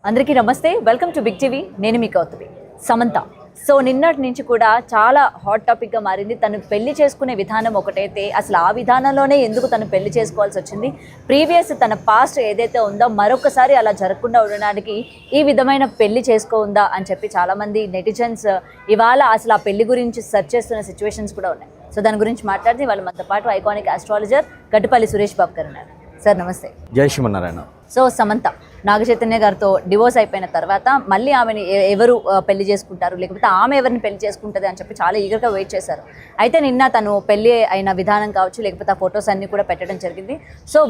అందరికీ నమస్తే, welcome to big TV. నేను మీ కౌతువి. సమంత సో నిన్నటి నుంచి కూడా చాలా హాట్ టాపిక్గా మారింది. తను పెళ్లి చేసుకునే విధానం ఒకటైతే అసలు ఆ విధానంలోనే ఎందుకు తను పెళ్లి చేసుకోవాల్సి వచ్చింది, ప్రీవియస్ తన పాస్ట్ ఏదైతే ఉందో మరొకసారి అలా జరగకుండా ఉండడానికి ఈ విధమైన పెళ్లి చేసుకోందా అని చెప్పి చాలామంది నెటిజన్స్ ఇవాళ అసలు ఆ పెళ్లి గురించి సెర్చ్ చేస్తున్న సిచ్యువేషన్స్ కూడా ఉన్నాయి. సో దాని గురించి మాట్లాడితే వాళ్ళు మనతో పాటు ఐకానిక్ ఆస్ట్రాలజర్ గట్టుపల్లి సురేష్ బాబు గారు ఉన్నారు. సార్ నమస్తే. జై శ్రీమన్నారాయణ. సో సమంత నాగ చైతన్య గారితో డివోర్స్ అయిపోయిన తర్వాత మళ్ళీ ఆమెని ఎవరు పెళ్లి చేసుకుంటారు, లేకపోతే ఆమె ఎవరిని పెళ్లి చేసుకుంటుంది అని చెప్పి చాలా ఈగర్గా వెయిట్ చేశారు. అయితే నిన్న తను పెళ్లి అయిన విధానం కావచ్చు, లేకపోతే ఆ ఫొటోస్ అన్నీ కూడా పెట్టడం జరిగింది. సో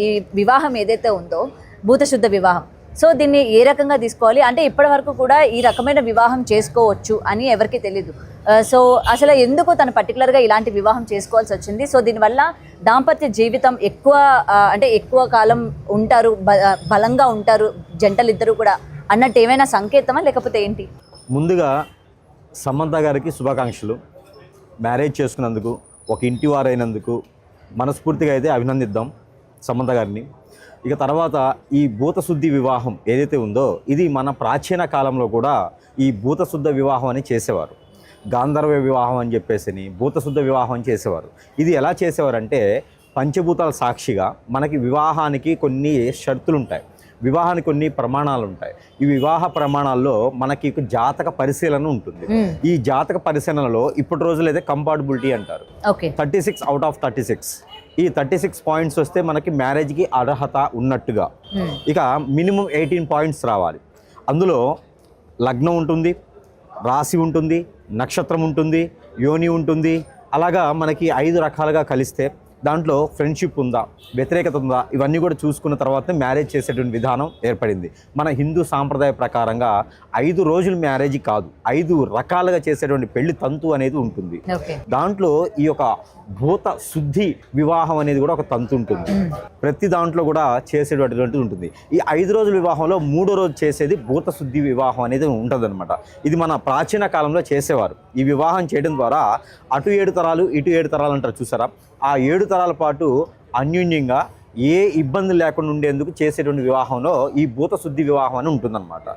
ఈ వివాహం ఏదైతే ఉందో భూత శుద్ధ వివాహం, సో దీన్ని ఏ రకంగా తీసుకోవాలి అంటే ఇప్పటి వరకు కూడా ఈ రకమైన వివాహం చేసుకోవచ్చు అని ఎవరికీ తెలీదు. సో అసలు ఎందుకు తను పర్టికులర్గా ఇలాంటి వివాహం చేసుకోవాల్సి వచ్చింది? సో దీనివల్ల దాంపత్య జీవితం ఎక్కువ కాలం ఉంటారు, బలంగా ఉంటారు జంటలు ఇద్దరు కూడా అన్నట్టు ఏమైనా సంకేతమా లేకపోతే ఏంటి? ముందుగా సమంత గారికి శుభాకాంక్షలు. మ్యారేజ్ చేసుకున్నందుకు, ఒక ఇంటి వారైనందుకు మనస్ఫూర్తిగా అయితే అభినందిద్దాం సమంత గారిని. ఇక తర్వాత ఈ భూతశుద్ధి వివాహం ఏదైతే ఉందో ఇది మన ప్రాచీన కాలంలో కూడా ఈ భూతశుద్ధ వివాహం అని చేసేవారు. గాంధర్వ వివాహం అని చెప్పేసి భూతశుద్ధ వివాహం అని చేసేవారు. ఇది ఎలా చేసేవారంటే పంచభూతాల సాక్షిగా మనకి వివాహానికి కొన్ని షరతులు ఉంటాయి, వివాహానికి కొన్ని ప్రమాణాలు ఉంటాయి. ఈ వివాహ ప్రమాణాల్లో మనకి జాతక పరిశీలన ఉంటుంది. ఈ జాతక పరిశీలనలో ఇప్పటి రోజులు అయితే కంపాటబిలిటీ అంటారు. 36 అవుట్ ఆఫ్ 36. ఈ 36 పాయింట్స్ వస్తే మనకి మ్యారేజ్కి అర్హత ఉన్నట్టుగా. ఇక మినిమం 18 పాయింట్స్ రావాలి. అందులో లగ్నం ఉంటుంది, రాశి ఉంటుంది, నక్షత్రం ఉంటుంది, యోని ఉంటుంది. అలాగా మనకి 5 రకాలుగా కలిస్తే దాంట్లో ఫ్రెండ్షిప్ ఉందా, వ్యతిరేకత ఉందా, ఇవన్నీ కూడా చూసుకున్న తర్వాత మ్యారేజ్ చేసేటువంటి విధానం ఏర్పడింది. మన హిందూ సాంప్రదాయ ప్రకారంగా 5 రోజులు మ్యారేజ్ కాదు, 5 రకాలుగా చేసేటువంటి పెళ్లి తంతు అనేది ఉంటుంది. దాంట్లో ఈ యొక్క భూత శుద్ధి వివాహం అనేది కూడా ఒక తంతు ఉంటుంది. ప్రతి దాంట్లో కూడా చేసేటువంటిది ఉంటుంది. ఈ 5 రోజుల వివాహంలో 3వ రోజు చేసేది భూత శుద్ధి వివాహం అనేది ఉంటుంది అనమాట. ఇది మన ప్రాచీన కాలంలో చేసేవారు. ఈ వివాహం చేయడం ద్వారా అటు 7 తరాలు ఇటు 7 తరాలు అంటారు చూసారా, ఆ 7 తరాల పాటు అన్యోన్యంగా ఏ ఇబ్బంది లేకుండా ఉండేందుకు చేసేటువంటి వివాహంలో ఈ భూత శుద్ధి వివాహం అని ఉంటుందన్నమాట.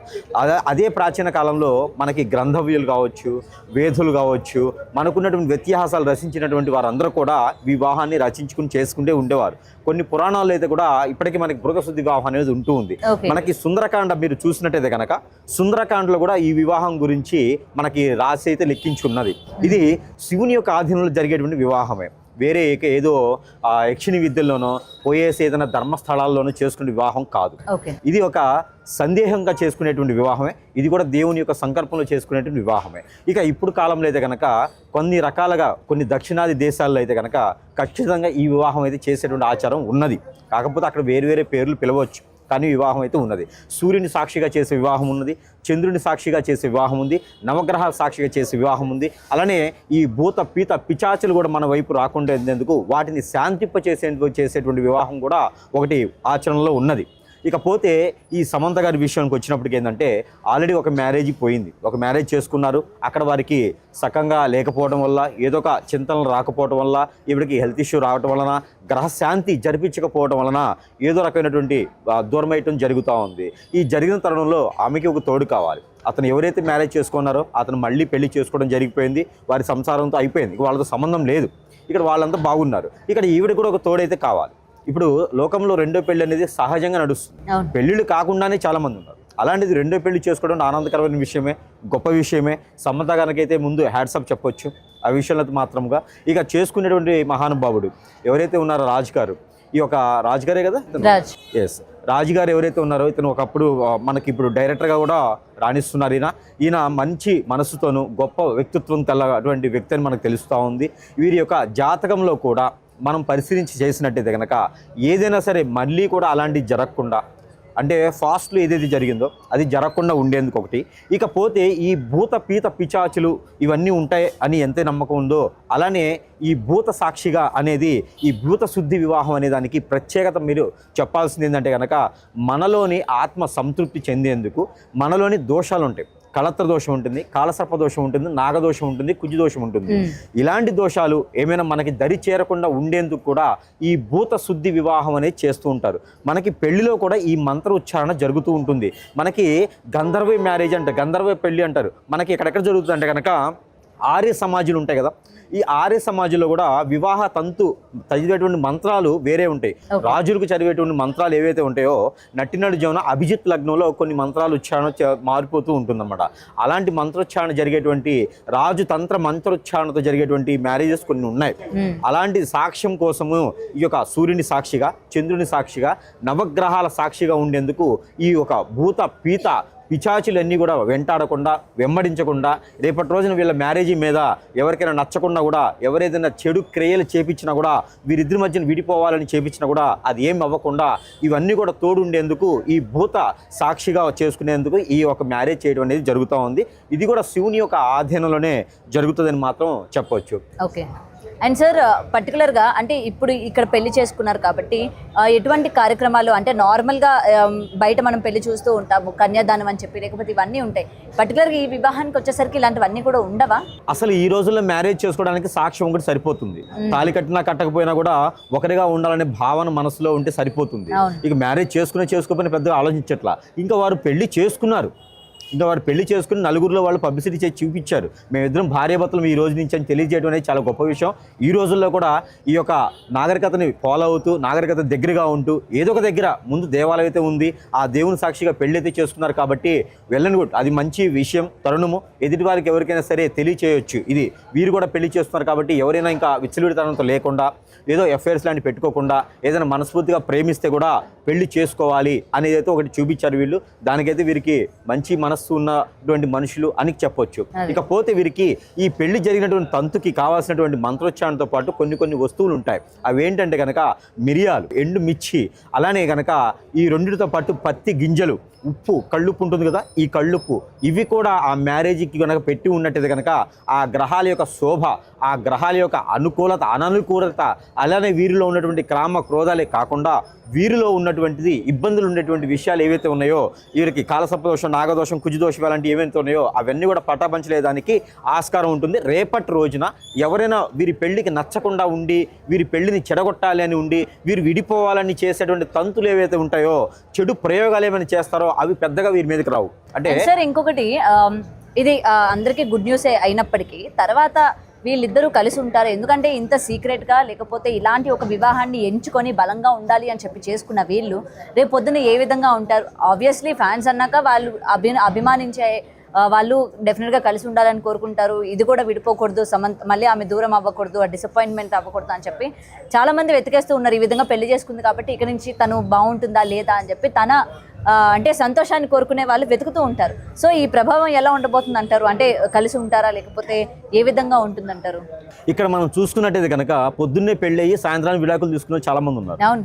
అదే ప్రాచీన కాలంలో మనకి గ్రంథవ్యులు కావచ్చు, వేదులు కావచ్చు, మనకున్నటువంటి వ్యత్యాసాలు రచించినటువంటి వారందరూ కూడా వివాహాన్ని రచించుకుని చేసుకుంటే ఉండేవారు. కొన్ని పురాణాల్లో అయితే కూడా ఇప్పటికీ మనకి భూత శుద్ధి వివాహం అనేది ఉంటూ ఉంది. మనకి సుందరకాండ మీరు చూసినట్టయితే కనుక సుందరకాండలో కూడా ఈ వివాహం గురించి మనకి రాసి అయితే లెక్కించున్నది. ఇది శివుని యొక్క ఆధీనంలో జరిగేటువంటి వివాహమే. వేరే ఏదో యక్షిణి విద్యల్లోనో పోయేసి ఏదైనా ధర్మస్థలాల్లోనూ చేసుకునే వివాహం కాదు. ఇది ఒక సందేహంగా చేసుకునేటువంటి వివాహమే. ఇది కూడా దేవుని యొక్క సంకల్పంలో చేసుకునేటువంటి వివాహమే. ఇక ఇప్పుడు కాలంలో అయితే కనుక కొన్ని రకాలుగా కొన్ని దక్షిణాది దేశాల్లో అయితే కనుక ఖచ్చితంగా ఈ వివాహం అయితే చేసేటువంటి ఆచారం ఉన్నది. కాకపోతే అక్కడ వేరు పేర్లు పిలవచ్చు, కానీ వివాహం అయితే ఉన్నది. సూర్యుని సాక్షిగా చేసే వివాహం ఉన్నది, చంద్రుని సాక్షిగా చేసే వివాహం ఉంది, నవగ్రహాల సాక్షిగా చేసే వివాహం ఉంది. అలానే ఈ భూత పీత పిచాచులు కూడా మన వైపు రాకుండా ఉండేందుకు వాటిని శాంతింప చేసేటువంటి వివాహం కూడా ఒకటి ఆచరణలో ఉన్నది. ఇకపోతే ఈ సమంత గారి విషయానికి వచ్చినప్పటికి ఏంటంటే ఆల్రెడీ ఒక మ్యారేజ్ పోయింది, ఒక మ్యారేజ్ చేసుకున్నారు. అక్కడ వారికి సకంగా లేకపోవడం వల్ల, ఏదో ఒక చింతనలు రాకపోవడం వల్ల, ఈవిడికి హెల్త్ ఇష్యూ రావడం వలన, గ్రహశాంతి జరిపించకపోవడం వలన ఏదో రకమైనటువంటి దూరమయటం జరుగుతూ ఉంది. ఈ జరిగిన తరుణంలో ఆమెకి ఒక తోడు కావాలి. అతను ఎవరైతే మ్యారేజ్ చేసుకున్నారో అతను మళ్ళీ పెళ్లి చేసుకోవడం జరిగిపోయింది, వారి సంసారంతో అయిపోయింది, వాళ్ళతో సంబంధం లేదు. ఇక్కడ వాళ్ళంతా బాగున్నారు. ఇక్కడ ఈవిడ కూడా ఒక తోడైతే కావాలి. ఇప్పుడు లోకంలో రెండో పెళ్లి అనేది సహజంగా నడుస్తుంది. పెళ్ళిళ్ళు కాకుండానే చాలా మంది ఉన్నారు. అలాంటిది రెండో పెళ్లి చేసుకోవడం ఆనందకరమైన విషయమే, గొప్ప విషయమే. సమంత గారికైతే ముందు హ్యాట్సప్ చెప్పొచ్చు ఆ విషయంలో మాత్రముగా. ఇక చేసుకునేటువంటి మహానుభావుడు ఎవరైతే ఉన్నారో రాజుగారు, ఈ యొక్క రాజుగారే కదా, ఎస్ రాజుగారు ఎవరైతే ఉన్నారో ఇతను ఒకప్పుడు మనకి ఇప్పుడు డైరెక్టర్గా కూడా రాణిస్తున్నారు. ఈయన మంచి మనసుతోనూ గొప్ప వ్యక్తిత్వం తెల్లటువంటి వ్యక్తి అని మనకు తెలుస్తూ ఉంది. వీరి యొక్క జాతకంలో కూడా మనం పరిశీలించి చేసినట్టయితే కనుక ఏదైనా సరే మళ్ళీ కూడా అలాంటివి జరగకుండా, అంటే ఫాస్ట్లో ఏదైతే జరిగిందో అది జరగకుండా ఉండేందుకు ఒకటి. ఇకపోతే ఈ భూత పీత పిచాచులు ఇవన్నీ ఉంటాయి అని ఎంత నమ్మకం ఉందో అలానే ఈ భూత సాక్షిగా అనేది ఈ భూత శుద్ధి వివాహం అనే దానికి ప్రత్యేకత మీరు చెప్పాల్సింది ఏంటంటే కనుక మనలోని ఆత్మ సంతృప్తి చెందేందుకు మనలోని దోషాలు ఉంటాయి. కళత్ర దోషం ఉంటుంది, కాలసర్ప దోషం ఉంటుంది, నాగదోషం ఉంటుంది, కుజు దోషం ఉంటుంది. ఇలాంటి దోషాలు ఏమైనా మనకి దరి చేరకుండా ఉండేందుకు కూడా ఈ భూత శుద్ధి వివాహం అనేది చేస్తూ ఉంటారు. మనకి పెళ్లిలో కూడా ఈ మంత్ర ఉచ్చారణ జరుగుతూ ఉంటుంది. మనకి గంధర్వ మ్యారేజ్ అంటే గంధర్వ పెళ్లి అంటారు. మనకి ఎక్కడెక్కడ జరుగుతుంది అంటే కనుక ఆర్య సమాజాలు ఉంటాయి కదా, ఈ ఆర్య సమాజంలో కూడా వివాహ తంతు చదివేటువంటి మంత్రాలు వేరే ఉంటాయి. రాజులకు చదివేటువంటి మంత్రాలు ఏవైతే ఉంటాయో నట్టినడు జమున అభిజిత్ లగ్నంలో కొన్ని మంత్రాలు ఉచ్చారణ మారిపోతూ ఉంటుందన్నమాట. అలాంటి మంత్రోచ్చారణ జరిగేటువంటి రాజు తంత్ర మంత్రోచ్చారణతో జరిగేటువంటి మ్యారేజెస్ కొన్ని ఉన్నాయి. అలాంటి సాక్ష్యం కోసము ఈ యొక్క సూర్యుని సాక్షిగా, చంద్రుని సాక్షిగా, నవగ్రహాల సాక్షిగా ఉండేందుకు ఈ యొక్క భూత పీత పిచాచులన్నీ కూడా వెంటాడకుండా, వెంబడించకుండా, రేపటి రోజున వీళ్ళ మ్యారేజీ మీద ఎవరికైనా నచ్చకుండా కూడా, ఎవరేదైనా చెడు క్రియలు చేపించినా కూడా, వీరిద్దరి మధ్యన విడిపోవాలని చేపించినా కూడా అది ఏం అవ్వకుండా ఇవన్నీ కూడా తోడుండేందుకు ఈ భూత సాక్షిగా చేసుకునేందుకు ఈ ఒక మ్యారేజ్ చేయడం అనేది జరుగుతూ ఉంది. ఇది కూడా శివుని యొక్క ఆధీనంలోనే జరుగుతుందని మాత్రం చెప్పవచ్చు. ఓకే. అండ్ సార్ పర్టికులర్గా అంటే ఇప్పుడు ఇక్కడ పెళ్లి చేసుకున్నారు కాబట్టి ఎటువంటి కార్యక్రమాలు అంటే నార్మల్గా బయట మనం పెళ్లి చూస్తూ ఉంటాము, కన్యాదానం అని చెప్పి, లేకపోతే ఇవన్నీ ఉంటాయి. పర్టికులర్గా ఈ వివాహానికి వచ్చేసరికి ఇలాంటివన్నీ కూడా ఉండవా? అసలు ఈ రోజుల్లో మ్యారేజ్ చేసుకోవడానికి సాక్ష్యం ఒకటి సరిపోతుంది. తాళి కట్టినా కట్టకపోయినా కూడా ఒకరిగా ఉండాలనే భావన మనసులో ఉంటే సరిపోతుంది. ఇక మ్యారేజ్ చేసుకోకపోయినా పెద్దగా ఆలోచించట్లా. ఇంకా వారు పెళ్లి చేసుకున్నారు, ఇంకా వారు పెళ్లి చేసుకుని నలుగురిలో వాళ్ళు పబ్లిసిటీ చేసి చూపించారు, మేమిద్దరం భార్యాభర్తలు ఈ రోజు నుంచి అని తెలియజేయడం అనేది చాలా గొప్ప విషయం. ఈ రోజుల్లో కూడా ఈ యొక్క నాగరికతని ఫాలో అవుతూ, నాగరికత దగ్గరగా ఉంటూ, ఏదో ఒక దగ్గర ముందు దేవాలయం అయితే ఉంది, ఆ దేవుని సాక్షిగా పెళ్లి అయితే చేసుకున్నారు కాబట్టి వెళ్ళని అది మంచి విషయం, తరుణము. ఎదుటి వారికి ఎవరికైనా సరే తెలియచేయొచ్చు, ఇది వీరు కూడా పెళ్లి చేస్తున్నారు కాబట్టి ఎవరైనా ఇంకా విచ్చలవిడితనంతో లేకుండా, ఏదో ఎఫ్ఐఆర్స్ లాంటి పెట్టుకోకుండా, ఏదైనా మనస్ఫూర్తిగా ప్రేమిస్తే కూడా పెళ్లి చేసుకోవాలి అనేది అయితే ఒకటి చూపించారు వీళ్ళు. దానికైతే వీరికి మంచి మనస్సు ఉన్నటువంటి మనుషులు అని చెప్పొచ్చు. ఇకపోతే వీరికి ఈ పెళ్లి జరిగినటువంటి తంతుకి కావాల్సినటువంటి మంత్రోచ్చారణతో పాటు కొన్ని వస్తువులు ఉంటాయి. అవి ఏంటంటే కనుక మిరియాలు, ఎండు మిర్చి, అలానే కనుక ఈ రెండింటితో పాటు పత్తి గింజలు, ఉప్పు, కళ్ళుప్పు ఉంటుంది కదా, ఈ కళ్ళుప్పు ఇవి కూడా ఆ మ్యారేజ్కి కనుక పెట్టి ఉన్నట్టయితే కనుక ఆ గ్రహాల యొక్క శోభ, ఆ గ్రహాల యొక్క అనుకూలత, అననుకూలత, అలానే వీరిలో ఉన్నటువంటి క్రామ క్రోధాలే కాకుండా వీరిలో ఉన్నటువంటిది ఇబ్బందులు ఉండేటువంటి విషయాలు ఏవైతే ఉన్నాయో, వీరికి కాలసర్పదోషం, నాగదోషం, కుజుదోషం అలాంటివి ఏవైతే ఉన్నాయో అవన్నీ కూడా పటాపంచలేదానికి ఆస్కారం ఉంటుంది. రేపటి రోజున ఎవరైనా వీరి పెళ్లికి నచ్చకుండా ఉండి, వీరి పెళ్లిని చెడగొట్టాలి అని ఉండి, వీరు విడిపోవాలని చేసేటువంటి తంతులు ఏవైతే ఉంటాయో, చెడు ప్రయోగాలు ఏమైనా చేస్తారో అవి పెద్దగా వీరి మీదకి రావు. అంటే సార్ ఇంకొకటి, ఇది అందరికీ గుడ్ న్యూసే అయినప్పటికీ తర్వాత వీళ్ళిద్దరూ కలిసి ఉంటారు. ఎందుకంటే ఇంత సీక్రెట్గా, లేకపోతే ఇలాంటి ఒక వివాహాన్ని ఎంచుకొని బలంగా ఉండాలి అని చెప్పి చేసుకున్న వీళ్ళు రేపు పొద్దున ఏ విధంగా ఉంటారు? ఆబ్వియస్లీ ఫ్యాన్స్ అన్నాక వాళ్ళు అభిమానించే వాళ్ళు డెఫినెట్గా కలిసి ఉండాలని కోరుకుంటారు. ఇది కూడా విడిపోకూడదు, మళ్ళీ ఆమె దూరం అవ్వకూడదు, ఆ డిసప్పాయింట్మెంట్ అవ్వకూడదు అని చెప్పి చాలామంది వెతికేస్తూ ఉన్నారు. ఈ విధంగా పెళ్లి చేసుకుంది కాబట్టి ఇక నుంచి తను బాగుంటుందా లేదా అని చెప్పి తన అంటే సంతోషాన్ని కోరుకునే వాళ్ళు వెతుకుతూ ఉంటారు. సో ఈ ప్రభావం ఎలా ఉండబోతుంది అంటారు? అంటే కలిసి ఉంటారా, లేకపోతే ఏ విధంగా ఉంటుందంటారు? ఇక్కడ మనం చూసుకున్నట్టయితే కనుక పొద్దున్నే పెళ్ళి అయ్యి సాయంత్రానికి విడాకులు తీసుకునే చాలా మంది ఉన్నారు. అవును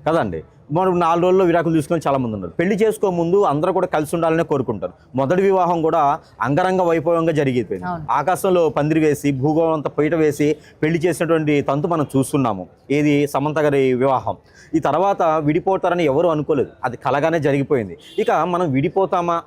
కదండి. మనం 4 రోజుల్లో విడాకులు తీసుకుని చాలా మంది ఉన్నారు. పెళ్లి చేసుకో ముందు అందరూ కూడా కలిసి ఉండాలనే కోరుకుంటారు. మొదటి వివాహం కూడా అంగరంగ వైభవంగా జరిగిపోయింది. ఆకాశంలో పందిరి వేసి, భూగోళం అంతా పైట వేసి పెళ్లి చేసినటువంటి తంతు మనం చూస్తున్నాము. ఏది సమంత గారి వివాహం. ఈ తర్వాత విడిపోతారని ఎవరు అనుకోలేదు, అది కలగానే జరిగిపోయింది. ఇక మనం విడిపోతామా,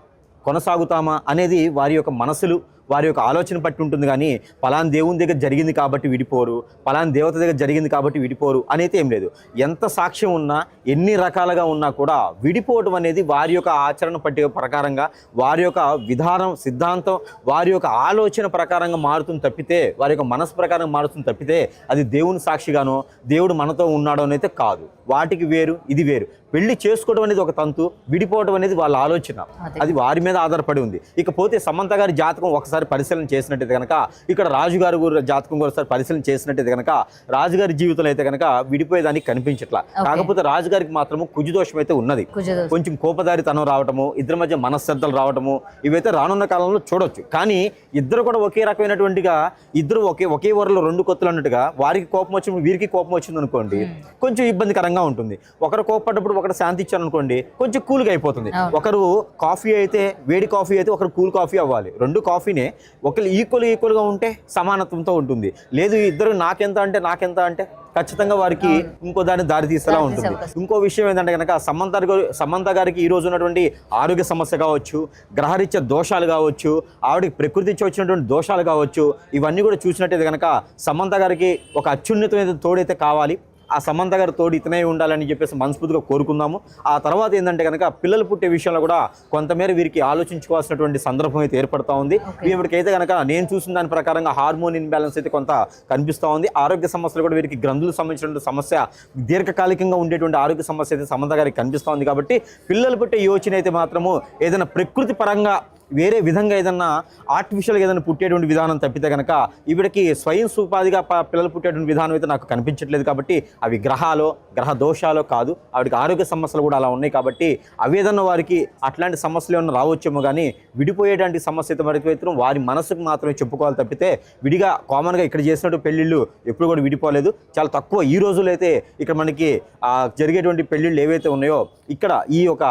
కొనసాగుతామా అనేది వారి యొక్క మనసులు, వారి యొక్క ఆలోచన పట్టి ఉంటుంది. కానీ పలానా దేవుని దగ్గర జరిగింది కాబట్టి విడిపోరు, పలానా దేవత దగ్గర జరిగింది కాబట్టి విడిపోరు అనేది ఏం లేదు. ఎంత సాక్ష్యం ఉన్నా, ఎన్ని రకాలుగా ఉన్నా కూడా విడిపోవడం అనేది వారి యొక్క ఆచరణ పట్టిక ప్రకారంగా, వారి యొక్క విధానం, సిద్ధాంతం, వారి యొక్క ఆలోచన ప్రకారంగా మారుతుంది తప్పితే, వారి యొక్క మనసు ప్రకారంగా మారుతుంది తప్పితే అది దేవుని సాక్షిగానో దేవుడు మనతో ఉన్నాడో అయితే కాదు. వాటికి వేరు, ఇది వేరు. పెళ్లి చేసుకోవడం అనేది ఒక తంతు, విడిపోవడం అనేది వాళ్ళ ఆలోచన, అది వారి మీద ఆధారపడి ఉంది. ఇకపోతే సమంత గారి జాతకం ఒకసారి పరిశీలన చేసినట్టయితే కనుక, ఇక్కడ రాజుగారి జాతకం ఒకసారి పరిశీలన చేసినట్టయితే కనుక రాజుగారి జీవితంలో అయితే కనుక విడిపోయేదానికి కనిపించట్లా. కాకపోతే రాజుగారికి మాత్రము కుజుదోషం అయితే ఉన్నది. కొంచెం కోపదారితనం రావటము, ఇద్దరి మధ్య మనశ్రద్ధలు రావటము, ఇవైతే రానున్న కాలంలో చూడొచ్చు. కానీ ఇద్దరు కూడా ఒకే రకమైనటువంటిగా, ఇద్దరు ఒకే వరలో 2 కొత్తలు అన్నట్టుగా వారికి కోపం వచ్చినప్పుడు వీరికి కోపం వచ్చింది అనుకోండి, కొంచెం ఇబ్బందికరంగా ఉంటుంది. ఒకరు కోపపడ్డప్పుడు ఒకరు శాంతి ఇచ్చారు అనుకోండి, కొంచెం కూల్గా అయిపోతుంది. ఒకరు కాఫీ అయితే, వేడి కాఫీ అయితే ఒకరు కూల్ కాఫీ అవ్వాలి. 2 కాఫీనే ఒకరు ఈక్వల్గా ఉంటే సమానత్వంతో ఉంటుంది. లేదు ఇద్దరు నాకెంత అంటే ఖచ్చితంగా వారికి ఇంకో దాన్ని దారి తీసేలా ఉంటుంది. ఇంకో విషయం ఏంటంటే కనుక సమంత గారికి ఈ రోజు ఉన్నటువంటి ఆరోగ్య సమస్య కావచ్చు, గ్రహరీత్యా దోషాలు కావచ్చు, ఆవిడకి ప్రకృతి వచ్చినటువంటి దోషాలు కావచ్చు, ఇవన్నీ కూడా చూసినట్టయితే కనుక సమంత గారికి ఒక అత్యున్నతమైన తోడైతే కావాలి. ఆ సమంత గారి తోడు ఇతనే ఉండాలని చెప్పేసి మనస్ఫూర్తిగా కోరుకుందాము. ఆ తర్వాత ఏంటంటే కనుక పిల్లలు పుట్టే విషయంలో కూడా కొంతమేర వీరికి ఆలోచించుకోవాల్సినటువంటి సందర్భం అయితే ఏర్పడతా ఉంది. వీరికైతే కనుక నేను చూసిన దాని ప్రకారంగా హార్మోన్ ఇన్బ్యాలెన్స్ అయితే కొంత కనిపిస్తూ ఉంది. ఆరోగ్య సమస్యలు కూడా వీరికి గ్రంథులకు సంబంధించినటువంటి సమస్య, దీర్ఘకాలికంగా ఉండేటువంటి ఆరోగ్య సమస్య అయితే సమంత గారికి కనిపిస్తూ ఉంది. కాబట్టి పిల్లలు పుట్టే యోచన అయితే మాత్రము ఏదైనా ప్రకృతి పరంగా వేరే విధంగా ఏదన్నా ఆర్టిఫిషియల్గా ఏదైనా పుట్టేటువంటి విధానం తప్పితే కనుక ఈవిడకి స్వయం సుపాధిగా పిల్లలు పుట్టేటువంటి విధానం అయితే నాకు కనిపించట్లేదు. కాబట్టి అవి గ్రహ దోషాలు కాదు, ఆవిడకి ఆరోగ్య సమస్యలు కూడా అలా ఉన్నాయి. కాబట్టి అవి ఏదన్నా వారికి అట్లాంటి సమస్యలు ఏమన్నా రావచ్చేమో, కానీ విడిపోయేటువంటి సమస్య అయితే వరకు అయితే వారి మనసుకు మాత్రమే చెప్పుకోవాలి తప్పితే విడిగా కామన్గా ఇక్కడ చేసినట్టు పెళ్ళిళ్ళు ఎప్పుడు కూడా విడిపోలేదు. చాలా తక్కువ. ఈ రోజుల్లో అయితే ఇక్కడ మనకి జరిగేటువంటి పెళ్ళిళ్ళు ఏవైతే ఉన్నాయో ఇక్కడ ఈ యొక్క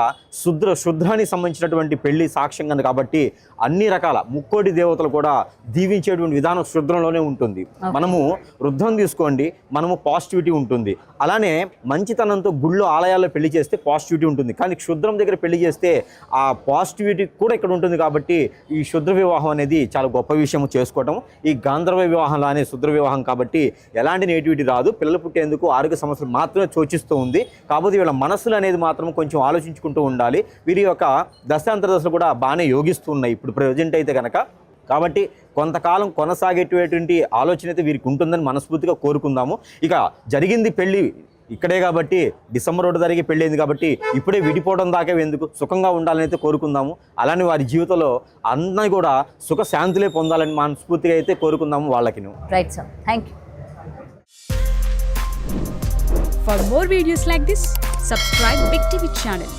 శుద్రానికి సంబంధించినటువంటి పెళ్లి సాక్ష్యంగా కాబట్టి అన్ని రకాల ముక్కోటి దేవతలు కూడా దీవించేటువంటి విధానం శుద్రంలోనే ఉంటుంది. మనము రుద్రం తీసుకోండి, మనము పాజిటివిటీ ఉంటుంది. అలానే మంచితనంతో గుళ్ళో ఆలయాల్లో పెళ్లి చేస్తే పాజిటివిటీ ఉంటుంది, కానీ క్షుద్రం దగ్గర పెళ్లి చేస్తే ఆ పాజిటివిటీ కూడా ఇక్కడ ఉంటుంది. కాబట్టి ఈ శుద్ర వివాహం అనేది చాలా గొప్ప విషయం చేసుకోవటం. ఈ గాంధర్వ వివాహంలో అనే శుద్ర వివాహం కాబట్టి ఎలాంటి నెగిటివిటీ రాదు. పిల్లలు పుట్టేందుకు ఆరోగ్య సమస్యలు మాత్రమే సూచిస్తూ ఉంది. కాకపోతే వీళ్ళ మనసులు అనేది మాత్రం కొంచెం ఆలోచించుకుంటూ ఉండాలి. వీరి యొక్క దశాంతర దశలు కూడా బాగానే యోగిస్తూ ఉన్నాయి ఇప్పుడు ప్రజెంట్ అయితే కనుక. కాబట్టి కొంతకాలం కొనసాగేటువంటి ఆలోచన అయితే వీరికి ఉంటుందని మనస్ఫూర్తిగా కోరుకుందాము. ఇక జరిగింది పెళ్ళి ఇక్కడే కాబట్టి డిసెంబర్ 1 జరిగే పెళ్ళి అయింది కాబట్టి ఇప్పుడే విడిపోవడం దాకా ఎందుకు, సుఖంగా ఉండాలని అయితే కోరుకుందాము. అలానే వారి జీవితంలో అందరూ కూడా సుఖ శాంతులే పొందాలని మనస్ఫూర్తిగా అయితే కోరుకుందాము వాళ్ళకి. Right sir, thank you. For more videos like this, subscribe Big TV channel.